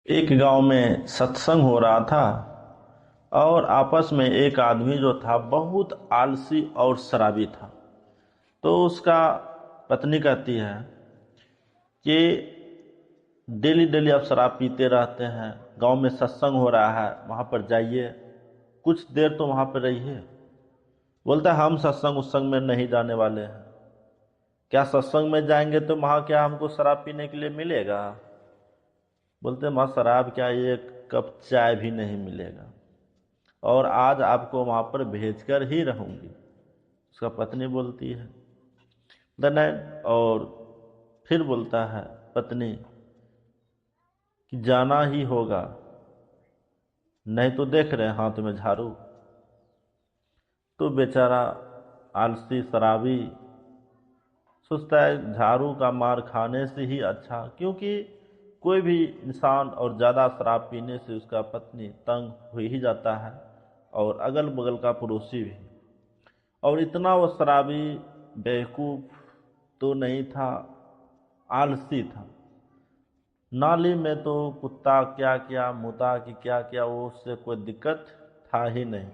एक गांव में सत्संग हो रहा था और आपस में एक आदमी जो था बहुत आलसी और शराबी था। तो उसका पत्नी कहती है कि डेली डेली आप शराब पीते रहते हैं, गांव में सत्संग हो रहा है वहां पर जाइए, कुछ देर तो वहां पर रहिए। बोलता है हम सत्संग उत्संग में नहीं जाने वाले हैं। क्या सत्संग में जाएंगे तो वहां क्या हमको शराब पीने के लिए मिलेगा? बोलते वहां शराब क्या, एक कप चाय भी नहीं मिलेगा और आज आपको वहां पर भेजकर ही रहूंगी। उसका पत्नी बोलती है दनैन। और फिर बोलता है पत्नी कि जाना ही होगा, नहीं तो देख रहे हैं हाथ में झाड़ू। तो बेचारा आलसी शराबी सोचता है झाड़ू का मार खाने से ही अच्छा, क्योंकि कोई भी इंसान और ज़्यादा शराब पीने से उसका पत्नी तंग हो ही जाता है और अगल बगल का पड़ोसी भी। और इतना वो शराबी बेवकूफ तो नहीं था, आलसी था। नाली में तो कुत्ता क्या क्या मुता कि क्या क्या, वो उससे कोई दिक्कत था ही नहीं।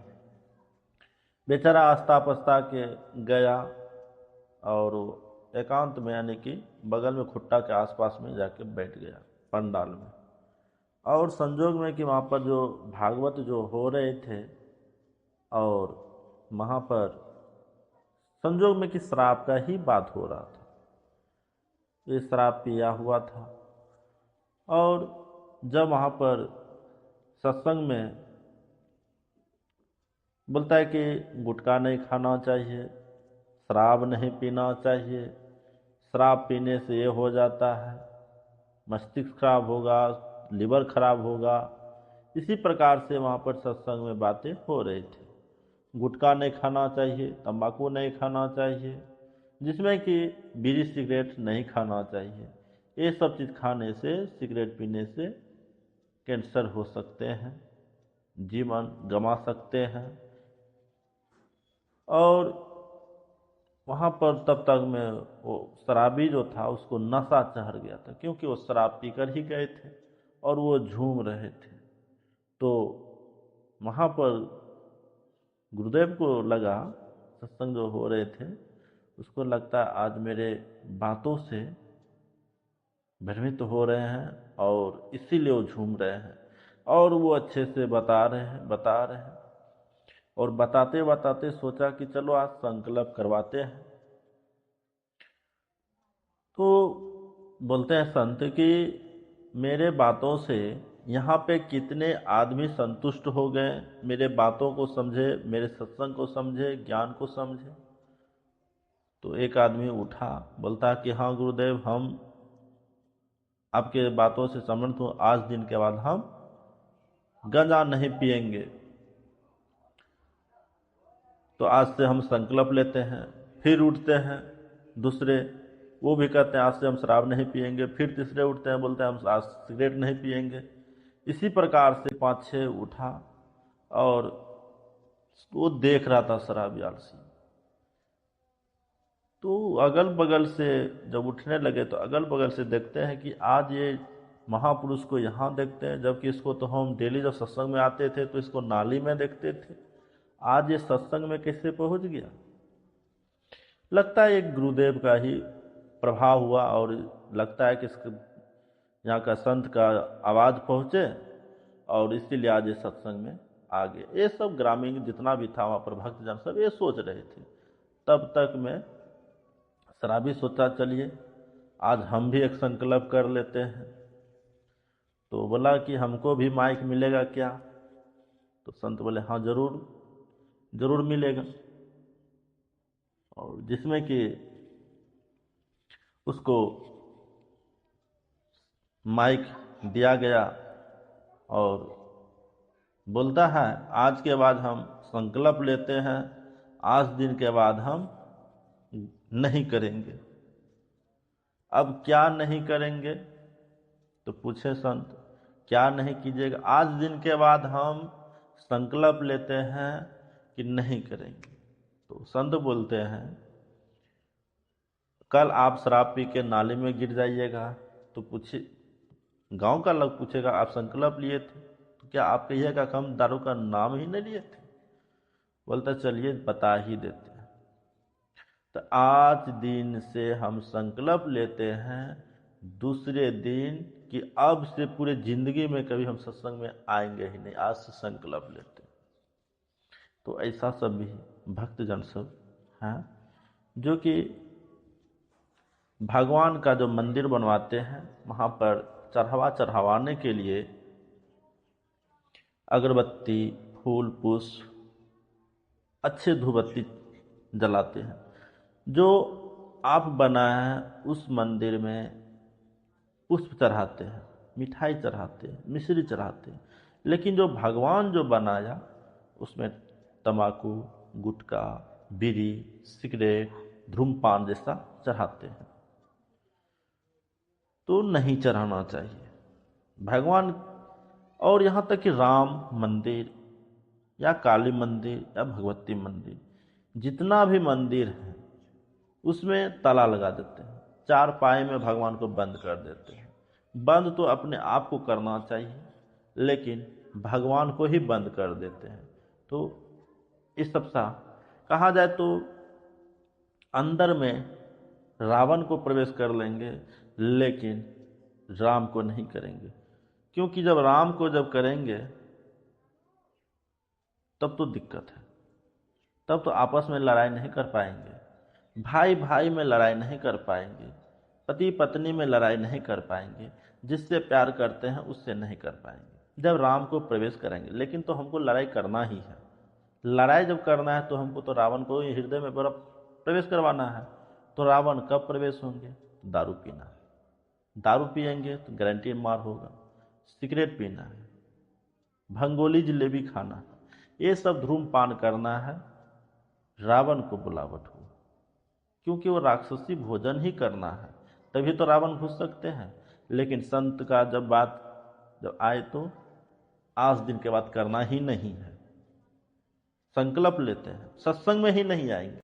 बेचारा आस्ता पस्ता के गया और एकांत में यानी कि बगल में खुट्टा के आसपास में जाके बैठ गया पंडाल में। और संजोग में कि वहाँ पर जो भागवत जो हो रहे थे और वहाँ पर संजोग में कि शराब का ही बात हो रहा था। ये शराब पिया हुआ था और जब वहाँ पर सत्संग में बोलता है कि गुटखा नहीं खाना चाहिए, शराब नहीं पीना चाहिए, शराब पीने से ये हो जाता है, मस्तिष्क खराब होगा, लिवर खराब होगा। इसी प्रकार से वहाँ पर सत्संग में बातें हो रही थी। गुटखा नहीं खाना चाहिए, तंबाकू नहीं खाना चाहिए, जिसमें कि बीड़ी सिगरेट नहीं खाना चाहिए। ये सब चीज़ खाने से, सिगरेट पीने से कैंसर हो सकते हैं, जीवन गंवा सकते हैं। और वहाँ पर तब तक में वो शराबी जो था उसको नशा चढ़ गया था, क्योंकि वो शराब पीकर ही गए थे और वो झूम रहे थे। तो वहाँ पर गुरुदेव को लगा, सत्संग जो हो रहे थे उसको लगता है आज मेरे बातों से भ्रमित हो रहे हैं और इसीलिए वो झूम रहे हैं। और वो अच्छे से बता रहे हैं और बताते बताते सोचा कि चलो आज संकल्प करवाते हैं। तो बोलते हैं संत कि मेरे बातों से यहाँ पे कितने आदमी संतुष्ट हो गए, मेरे बातों को समझे, मेरे सत्संग को समझे, ज्ञान को समझे। तो एक आदमी उठा, बोलता है कि हाँ गुरुदेव, हम आपके बातों से सम्मत हूँ, आज दिन के बाद हम गंजा नहीं पिएंगे। तो आज से हम संकल्प लेते हैं। फिर उठते हैं दूसरे, वो भी कहते हैं आज से हम शराब नहीं पिएंगे। फिर तीसरे उठते हैं, बोलते हैं हम आज सिगरेट नहीं पिएंगे। इसी प्रकार से पाँच छः उठा और वो देख रहा था शराबी आलसी। तो अगल बगल से जब उठने लगे तो अगल बगल से देखते हैं कि आज ये महापुरुष को यहाँ देखते हैं, जबकि इसको तो हम डेली जब सत्संग में आते थे तो इसको नाली में देखते थे, आज ये सत्संग में कैसे पहुँच गया? लगता है एक गुरुदेव का ही प्रभाव हुआ और लगता है कि इसके यहाँ का संत का आवाज़ पहुँचे और इसीलिए आज ये सत्संग में आ गए। ये सब ग्रामीण जितना भी था वहाँ पर भक्तजन सब ये सोच रहे थे। तब तक में शराबी सोचा चलिए आज हम भी एक संकल्प कर लेते हैं। तो बोला कि हमको भी माइक मिलेगा क्या? तो संत बोले हाँ जरूर, जरूर मिलेगा। और जिसमें कि उसको माइक दिया गया और बोलता है आज के बाद हम संकल्प लेते हैं, आज दिन के बाद हम नहीं करेंगे। अब क्या नहीं करेंगे? तो पूछे संत क्या नहीं कीजिएगा? आज दिन के बाद हम संकल्प लेते हैं कि नहीं करेंगे। तो संत बोलते हैं कल आप शराब पी के नाली में गिर जाइएगा। तो पूछे गांव का लोग पूछेगा आप संकल्प लिए थे तो क्या आप कहिएगा कि हम दारू का नाम ही नहीं लिए थे? बोलता चलिए बता ही देते हैं। तो आज दिन से हम संकल्प लेते हैं दूसरे दिन कि अब से पूरे जिंदगी में कभी हम सत्संग में आएंगे ही नहीं, आज से संकल्प लेते हैं। तो ऐसा सब भी भक्तजन सब हैं जो कि भगवान का जो मंदिर बनवाते हैं वहाँ पर चढ़ावाने के लिए अगरबत्ती, फूल, पुष्प, अच्छे धूपबत्ती जलाते हैं। जो आप बनाए हैं उस मंदिर में पुष्प चढ़ाते हैं, मिठाई चढ़ाते हैं, मिश्री चढ़ाते हैं, लेकिन जो भगवान जो बनाया उसमें तम्बाकू, गुटखा, बीड़ी, सिगरेट, धूम्रपान जैसा चढ़ाते हैं। तो नहीं चढ़ाना चाहिए भगवान। और यहाँ तक कि राम मंदिर या काली मंदिर या भगवती मंदिर, जितना भी मंदिर है उसमें ताला लगा देते हैं, चार पाए में भगवान को बंद कर देते हैं। बंद तो अपने आप को करना चाहिए, लेकिन भगवान को ही बंद कर देते हैं। तो इस सब सा कहा जाए तो अंदर में रावण को प्रवेश कर लेंगे, लेकिन राम को नहीं करेंगे, क्योंकि जब राम को जब करेंगे तब तो दिक्कत है, तब तो आपस में लड़ाई नहीं कर पाएंगे, भाई भाई में लड़ाई नहीं कर पाएंगे, पति पत्नी में लड़ाई नहीं कर पाएंगे, जिससे प्यार करते हैं उससे नहीं कर पाएंगे जब राम को प्रवेश करेंगे। लेकिन तो हमको लड़ाई करना ही है, लड़ाई जब करना है तो हमको तो रावण को ही हृदय में प्रवेश करवाना है। तो रावण कब प्रवेश होंगे? दारू पीना है, दारू पियेंगे तो गारंटी मार होगा। सिगरेट पीना है, भंगोली जलेबी खाना है, ये सब धूम्रपान करना है, रावण को बुलावट हो, क्योंकि वो राक्षसी भोजन ही करना है, तभी तो रावण घुस सकते हैं। लेकिन संत का जब आए तो आज दिन के बाद करना ही नहीं है, संकल्प लेते हैं, सत्संग में ही नहीं आएंगे।